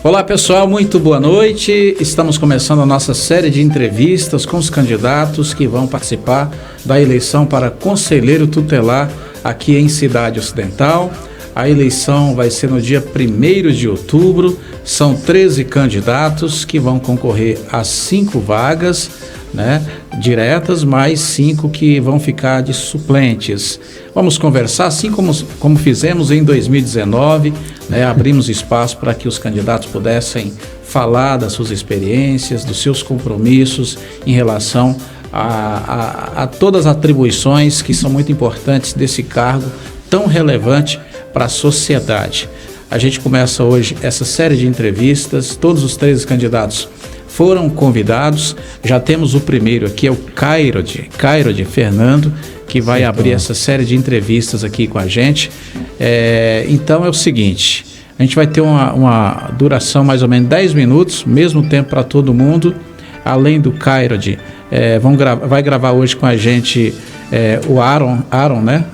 Olá pessoal, muito boa noite. Estamos começando a nossa série de entrevistas com os candidatos que vão participar da eleição para conselheiro tutelar aqui em Cidade Ocidental. A eleição vai ser no dia 1º de outubro. São 13 candidatos que vão concorrer a 5 vagas, diretas, mais 5 que vão ficar de suplentes. Vamos conversar, assim como fizemos em 2019, abrimos espaço para que os candidatos pudessem falar das suas experiências, dos seus compromissos em relação a todas as atribuições que são muito importantes desse cargo tão relevante para a sociedade. A gente começa hoje essa série de entrevistas, todos os 13 candidatos foram convidados, já temos o primeiro aqui, é o Cairode Fernando, que vai abrir essa série de entrevistas aqui com a gente. Então é o seguinte, a gente vai ter uma duração mais ou menos 10 minutos, mesmo tempo para todo mundo. Além do Cairode, vai gravar hoje com a gente o Aaron,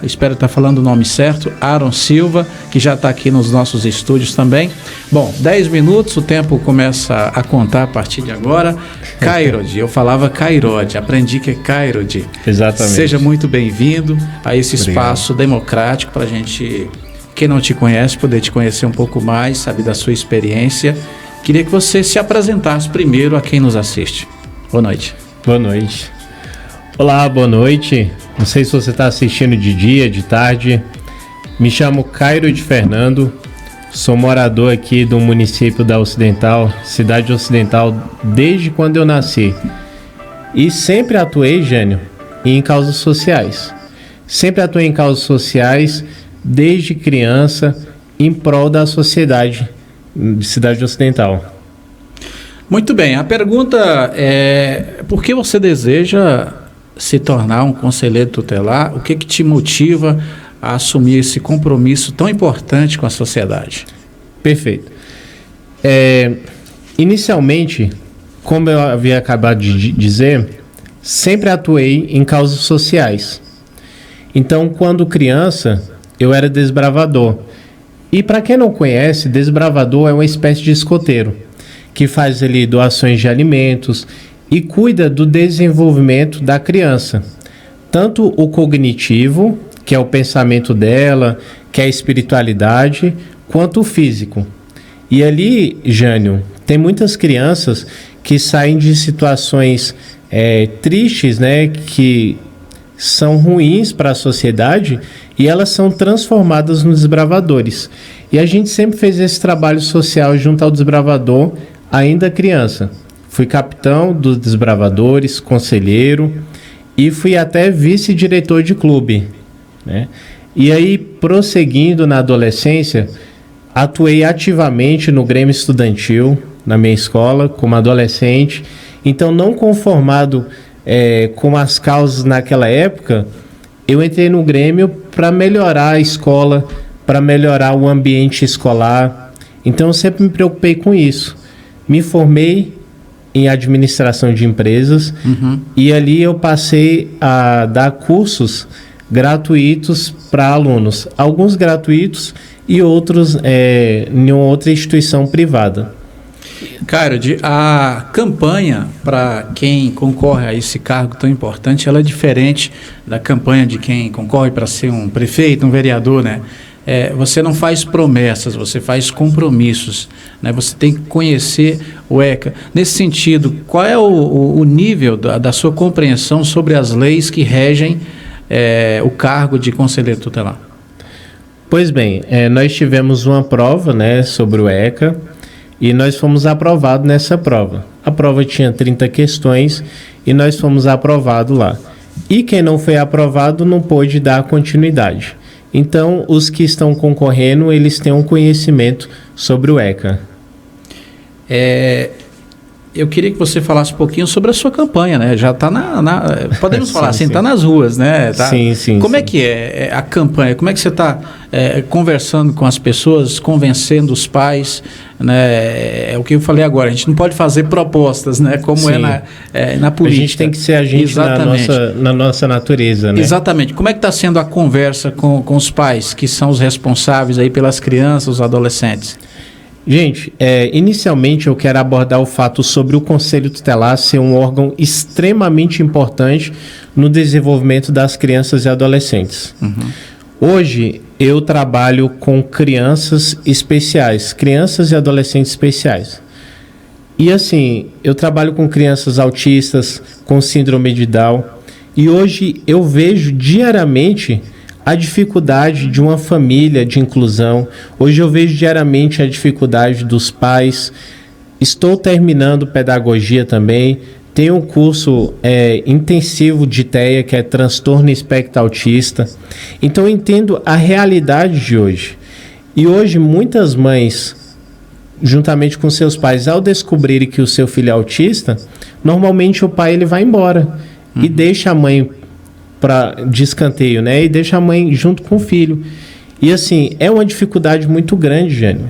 espero estar falando o nome certo, Aaron Silva, que já está aqui nos nossos estúdios também. Bom, 10 minutos, o tempo começa a contar a partir de agora. Cairode, eu falava Cairode, aprendi que é Cairode. Exatamente. Seja muito bem-vindo a esse espaço democrático para a gente, quem não te conhece, poder te conhecer um pouco mais, saber da sua experiência. Queria que você se apresentasse primeiro a quem nos assiste. Boa noite. Boa noite. Olá, boa noite. Não sei se você está assistindo de dia, de tarde. Me chamo Cairode Fernando. Sou morador aqui do município da Ocidental, Cidade Ocidental, desde quando eu nasci. E sempre atuei, Jânio, em causas sociais. Sempre atuei em causas sociais, desde criança, em prol da sociedade de Cidade Ocidental. Muito bem, a pergunta é: por que você deseja se tornar um conselheiro tutelar? O que te motiva a assumir esse compromisso tão importante com a sociedade? Perfeito. Inicialmente, como eu havia acabado de dizer, sempre atuei em causas sociais. Então, quando criança, eu era desbravador. E para quem não conhece, desbravador é uma espécie de escoteiro, que faz ali doações de alimentos e cuida do desenvolvimento da criança. Tanto o cognitivo, que é o pensamento dela, que é a espiritualidade, quanto o físico. E ali, Jânio, tem muitas crianças que saem de situações tristes, que são ruins para a sociedade, e elas são transformadas nos desbravadores. E a gente sempre fez esse trabalho social junto ao desbravador, ainda criança. Fui capitão dos desbravadores, conselheiro, e fui até vice-diretor de clube, E aí, prosseguindo na adolescência, atuei ativamente no Grêmio Estudantil, na minha escola, como adolescente. Então, não conformado com as causas naquela época, eu entrei no Grêmio para melhorar a escola, para melhorar o ambiente escolar. Então, eu sempre me preocupei com isso. Me formei em administração de empresas, e ali eu passei a dar cursos gratuitos para alunos, alguns gratuitos e outros em outra instituição privada. Cairode, a campanha para quem concorre a esse cargo tão importante, ela é diferente da campanha de quem concorre para ser um prefeito, um vereador, você não faz promessas, você faz compromissos, Você tem que conhecer o ECA. Nesse sentido, qual é o nível da sua compreensão sobre as leis que regem o cargo de conselheiro tutelar? Pois bem, nós tivemos uma prova, sobre o ECA, e nós fomos aprovados nessa prova. A prova tinha 30 questões e nós fomos aprovados lá. E quem não foi aprovado não pôde dar continuidade. Então, os que estão concorrendo, eles têm um conhecimento sobre o ECA. Eu queria que você falasse um pouquinho sobre a sua campanha, Já está podemos falar assim, está nas ruas, Tá? Sim. Como é que é a campanha? Como é que você está conversando com as pessoas, convencendo os pais, É o que eu falei agora, a gente não pode fazer propostas, Como sim. na política. A gente tem que ser agente na nossa natureza, Exatamente. Como é que está sendo a conversa com os pais, que são os responsáveis aí pelas crianças, os adolescentes? Gente, inicialmente eu quero abordar o fato sobre o Conselho Tutelar ser um órgão extremamente importante no desenvolvimento das crianças e adolescentes. Hoje eu trabalho com crianças especiais, crianças e adolescentes especiais. E assim, eu trabalho com crianças autistas, com síndrome de Down, e hoje eu vejo diariamente a dificuldade de uma família de inclusão. Hoje eu vejo diariamente a dificuldade dos pais. Estou terminando pedagogia também. Tenho um curso intensivo de TEA, que é transtorno espectro autista. Então eu entendo a realidade de hoje. E hoje muitas mães, juntamente com seus pais, ao descobrirem que o seu filho é autista, normalmente o pai ele vai embora e deixa a mãe de escanteio, né? E deixa a mãe junto com o filho. E assim, é uma dificuldade muito grande, Jânio.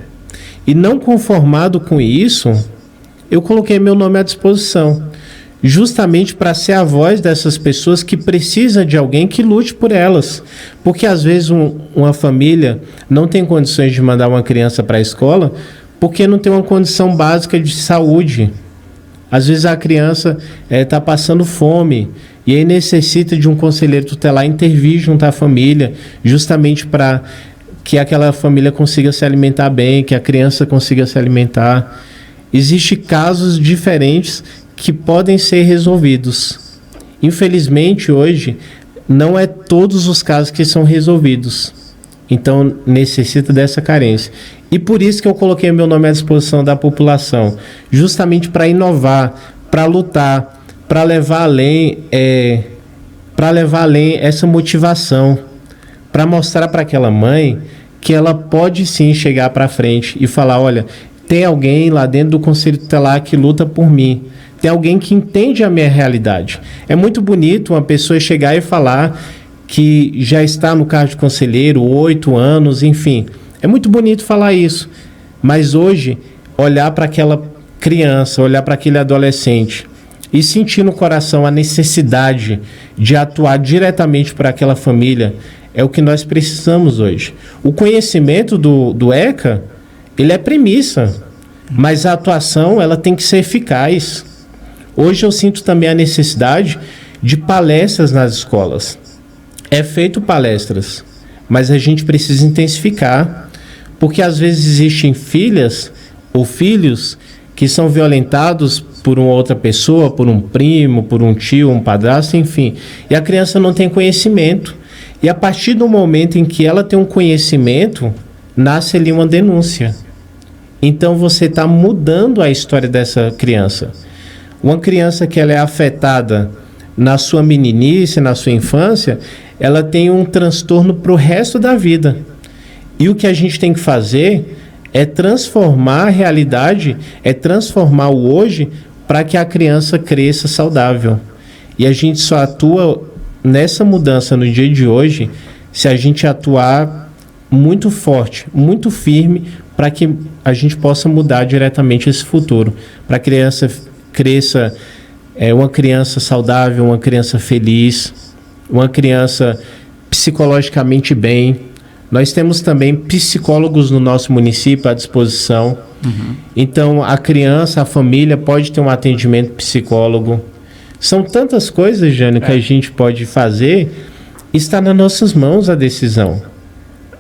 E não conformado com isso, eu coloquei meu nome à disposição, justamente para ser a voz dessas pessoas que precisam de alguém que lute por elas. Porque às vezes uma família não tem condições de mandar uma criança para a escola porque não tem uma condição básica de saúde. Às vezes a criança está passando fome e aí necessita de um conselheiro tutelar intervir junto à família, justamente para que aquela família consiga se alimentar bem, que a criança consiga se alimentar. Existem casos diferentes que podem ser resolvidos. Infelizmente, hoje, não é todos os casos que são resolvidos. Então, necessita dessa carência. E por isso que eu coloquei meu nome à disposição da população, justamente para inovar, para lutar, para levar além essa motivação, para mostrar para aquela mãe que ela pode sim chegar para frente e falar, olha, tem alguém lá dentro do Conselho Tutelar que luta por mim, tem alguém que entende a minha realidade. É muito bonito uma pessoa chegar e falar que já está no cargo de conselheiro, 8 anos, enfim. É muito bonito falar isso, mas hoje, olhar para aquela criança, olhar para aquele adolescente e sentir no coração a necessidade de atuar diretamente para aquela família é o que nós precisamos hoje. O conhecimento do ECA, ele é premissa, mas a atuação ela tem que ser eficaz. Hoje eu sinto também a necessidade de palestras nas escolas. É feito palestras, mas a gente precisa intensificar, porque às vezes existem filhas ou filhos que são violentados por uma outra pessoa, por um primo, por um tio, um padrasto, enfim. E a criança não tem conhecimento. E a partir do momento em que ela tem um conhecimento, nasce ali uma denúncia. Então você está mudando a história dessa criança. Uma criança que ela é afetada na sua meninice, na sua infância, ela tem um transtorno para o resto da vida. E o que a gente tem que fazer é transformar a realidade, é transformar o hoje para que a criança cresça saudável. E a gente só atua nessa mudança no dia de hoje se a gente atuar muito forte, muito firme, para que a gente possa mudar diretamente esse futuro. Para a criança cresça uma criança saudável, uma criança feliz, uma criança psicologicamente bem. Nós temos também psicólogos no nosso município à disposição. Então, a criança, a família pode ter um atendimento psicólogo. São tantas coisas, Jânio, que a gente pode fazer. Está nas nossas mãos a decisão.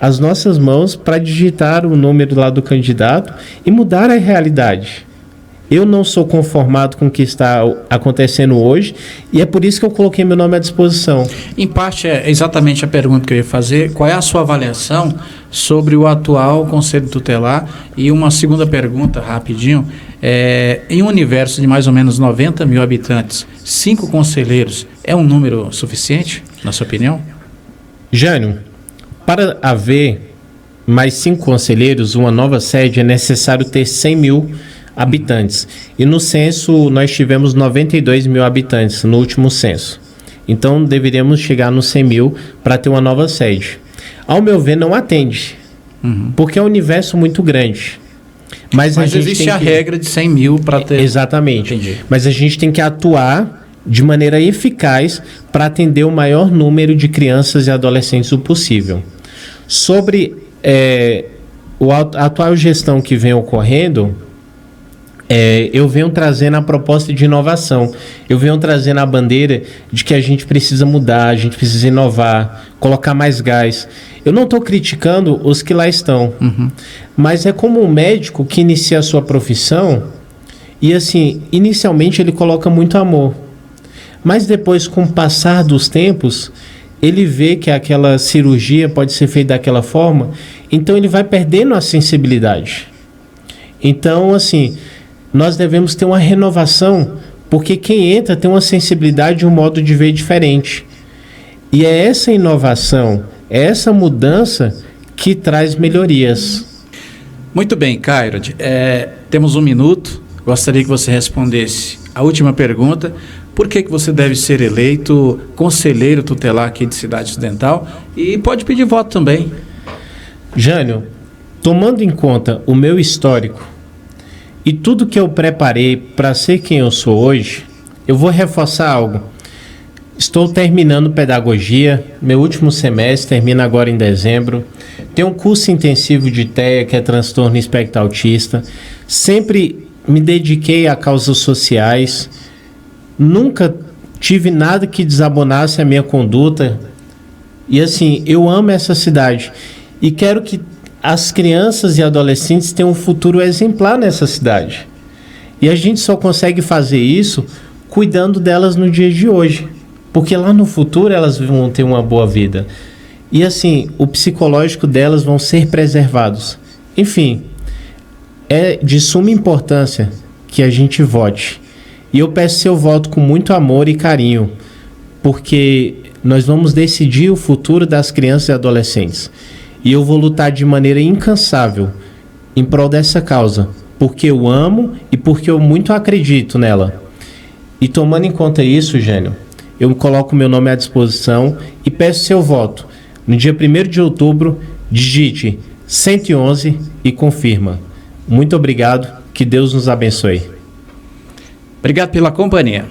As nossas mãos para digitar o número lá do candidato e mudar a realidade. Eu não sou conformado com o que está acontecendo hoje e é por isso que eu coloquei meu nome à disposição. Em parte é exatamente a pergunta que eu ia fazer. Qual é a sua avaliação sobre o atual Conselho Tutelar? E uma segunda pergunta, rapidinho. Em um universo de mais ou menos 90 mil habitantes, 5 conselheiros é um número suficiente, na sua opinião? Jânio, para haver mais 5 conselheiros, uma nova sede, é necessário ter 100 mil habitantes. E no censo nós tivemos 92 mil habitantes no último censo. Então deveríamos chegar nos 100 mil para ter uma nova sede. Ao meu ver, não atende, porque é um universo muito grande. Mas existe a regra de 100 mil para ter... Exatamente. Entendi. Mas a gente tem que atuar de maneira eficaz para atender o maior número de crianças e adolescentes o possível. Sobre a atual gestão que vem ocorrendo, eu venho trazendo a proposta de inovação. Eu venho trazendo a bandeira de que a gente precisa mudar, a gente precisa inovar, colocar mais gás. Eu não estou criticando os que lá estão, mas é como um médico que inicia a sua profissão e, assim, inicialmente ele coloca muito amor. Mas depois, com o passar dos tempos, ele vê que aquela cirurgia pode ser feita daquela forma, então ele vai perdendo a sensibilidade. Então, assim, nós devemos ter uma renovação, porque quem entra tem uma sensibilidade e um modo de ver diferente. E é essa inovação, é essa mudança que traz melhorias. Muito bem, Cairod. Temos 1 minuto. Gostaria que você respondesse a última pergunta. Por que você deve ser eleito conselheiro tutelar aqui de Cidade Ocidental? E pode pedir voto também. Jânio, tomando em conta o meu histórico e tudo que eu preparei para ser quem eu sou hoje, eu vou reforçar algo. Estou terminando pedagogia, meu último semestre termina agora em dezembro. Tenho um curso intensivo de TEA, que é transtorno espectro autista. Sempre me dediquei a causas sociais. Nunca tive nada que desabonasse a minha conduta. E assim, eu amo essa cidade. E quero que as crianças e adolescentes tenham um futuro exemplar nessa cidade. E a gente só consegue fazer isso cuidando delas no dia de hoje. Porque lá no futuro elas vão ter uma boa vida. E assim, o psicológico delas vão ser preservados. Enfim, é de suma importância que a gente vote. E eu peço seu voto com muito amor e carinho, porque nós vamos decidir o futuro das crianças e adolescentes. E eu vou lutar de maneira incansável em prol dessa causa, porque eu amo e porque eu muito acredito nela. E tomando em conta isso, Gênio, eu coloco meu nome à disposição e peço seu voto. No dia 1º de outubro, digite 111 e confirma. Muito obrigado, que Deus nos abençoe. Obrigado pela companhia.